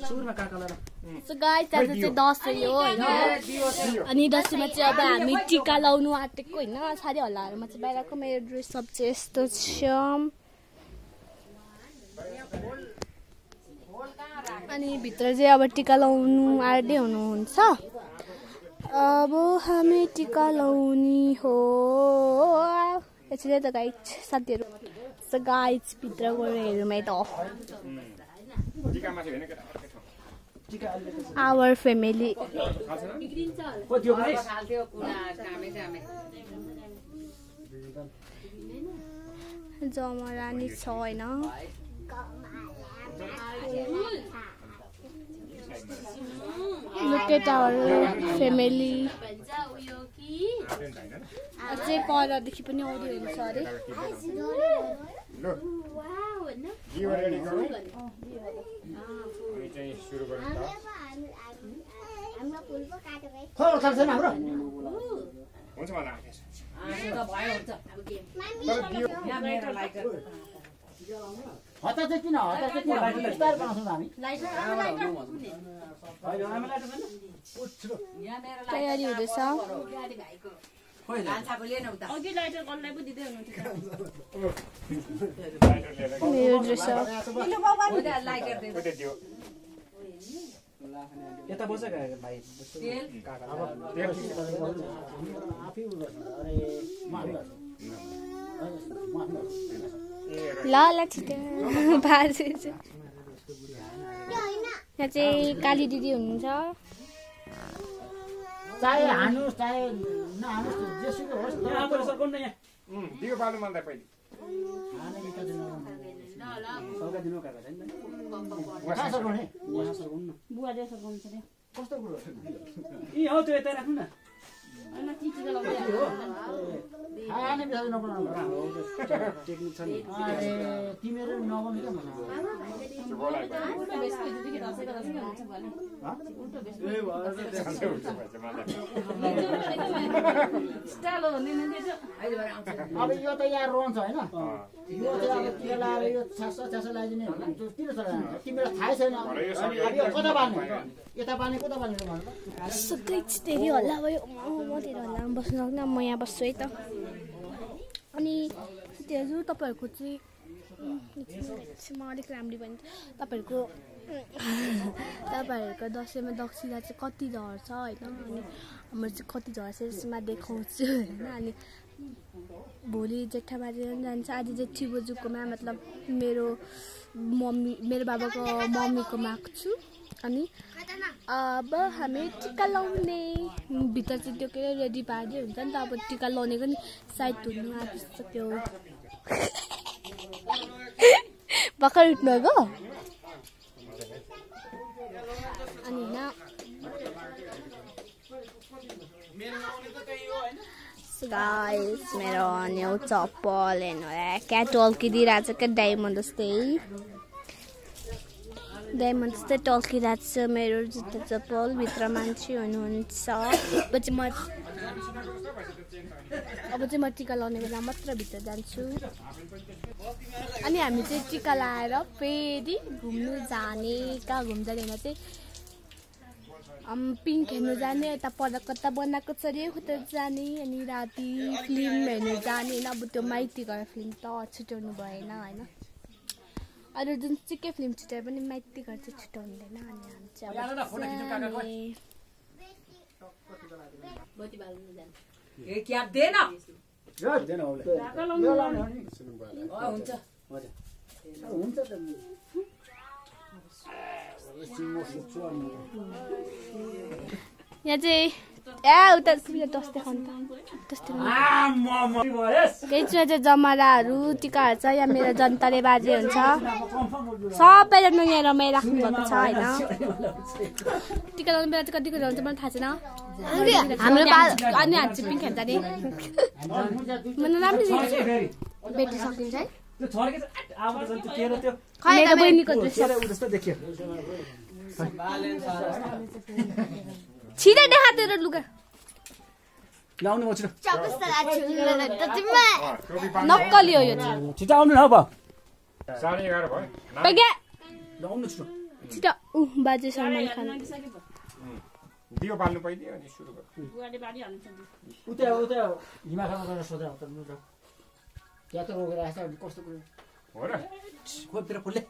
so guys आज चाहिँ दसैँ हो हैन अनि दसैँमा चाहिँ अब हामी टीका लाउनु आटेको हैन साथी हल्लाहरुमा चाहिँ बाहिरको मेरो ड्रेस सब चाहिँ यस्तो छ अनि भित्र चाहिँ अब टीका लाउनु आर्दै हुनुहुन्छ अब हामी टीका लाउनी हो यसले त गाइस साथीहरु सो गाइस भित्र गएर हेरौँ त our family जमरानी छ हैन look at our family अझै परदेखि पनि आउँदै हुन्छ अरे सुरु गरौँ त हाम्रो फुल पो काटेको है खोल खान्छ नि हाम्रो हुन्छ मलाई आएछ त भयो हुन्छ अब के यहाँ मेरो लाइट हता चाहिँ किन हता चाहिँ किन स्टार बनाउँछौँ हामी लाइट यहाँ मेरो तयारी हुँदैछ गाडी भाइको खोइ लान्छाको लिएन उता अघि लाइटर गल्लाई पो दिदै हुनुहुन्थ्यो लाइटर मेरो ड्रेस लाइटर दियो यता बस्छ भाइ तेल अब आफै अरे ल ल छिटो बाजे यहाँ चाहिँ काली दिदी हुनुहुन्छ चाहे हानुस् चाहे नहानुस् जेसुकै होस् हाम्रो सरकोन न यहाँ दियो बालु मलाई पहिले हाने बिटा दिन सौका दिनु काका छैन कहाँ सरकोने यहाँ सरकोन न बुवा दे सक्नुहुन्छ नि कस्तो कुरो यी हौ त्यो यता राख्नु न हैन टिटीको लाउँदै हाने बिटा नबनाउनु टेक्निक छ नि अरे तिमीहरु नबनाउनु के भन उल्टो बेस को दिदी के दसैँ हुन्छ भने उल्टो बेस स्टाइल हो नि नि अहिले भएर आउँछ अब यो त यहाँ रहन्छ हैन यो चाहिँ अब तिमीलाई अब यो छास लाइदिने किन छ तिमीलाई थाहै छैन अब यो कता बान्ने यता बान्ने कता बान्ने भन त सबै धेरै हल्ला भयो म धेरै हल्लामा बस्नु सक्दैन म यहाँ बस्छु है त अनि त्यहाँ तपाईहरुको चाहिँ म अलिक राम्ररी भन्छ तपाईहरुको दसैँमा दक्षिणा चाहिँ कति झर्छ हैन अनि हाम्रो चाहिँ कति झर्छ यसमा देखाउँछु हैन अनि भोलि जेठाबारी जान्छ आज जेठी बोजूकोमा मतलब मेरो बाबाको मम्मीको माग्छु अनि अब हामी टीका लाउने भित्र चाहिँ त्यो के रेडी पार्दै हुन्छ नि त अब टीका लाउनेको नि साइड हुनु आँटिसक्यो भर्खर उठ्नुभएको अनि होइन गाइस मेरो न्यू चप्पल हेर्नु क्या टल्किदिरहेको छ क्या डायमन्ड जस्तै टल्किरहेको छ मेरो जुत्ता चप्पल भित्र मान्छे हुनुहुन्छ अब चाहिँ म टीका लाउने बेला मात्र भित्र जान्छु अनि हामी चाहिँ टीका लाएर फेरि घुम्नु जाने कहाँ घुम्नु जाने भने चाहिँ पिङ्क हेर्नु जाने यता पर कता बनाएको छ अरे उता जाने अनि राति फिल्म हेर्नु जाने होइन अब त्यो माइती घर फिल्म त छुट्याउनु भएन होइन अरू जुन चिकै फिल्म छुट्याए पनि माइती घर चाहिँ छुट्याउँदैन अनि हामी चाहिँ ए क्या देन देन होला हुन्छ हुन्छ त यहाँ चाहिँ उता दस्ते खानु चाहिँ जमराहरू टिकाहरू छ यहाँ मेरो जनताले बाजे हुन्छ सबैले नुहाएर रमाइ राख्नु भएको छ होइन टिका लाउने बेला चाहिँ कतिको हुन्छ मलाई थाहा छैन हाम्रो अनि हामी चाहिँ पिङ्क हेर्दा नि मलाई राम्रो बेटी सकिन्छ है बहिनीको छिटै देखा तेरो लुगा लाउनु म छिटो नक्कली हो यो छिटो आउनु न अब साढे 11 भयो पेगे लाउनु छिटो छिटो बाजे सलमान खान दियो बाल्नु पहिले अनि सुरु गर उता हिमालयमा गएर सोधेर त्यहाँ त रोगेर आएछ अनि कस्तो कुरो हो र खोपतिर फुल्ले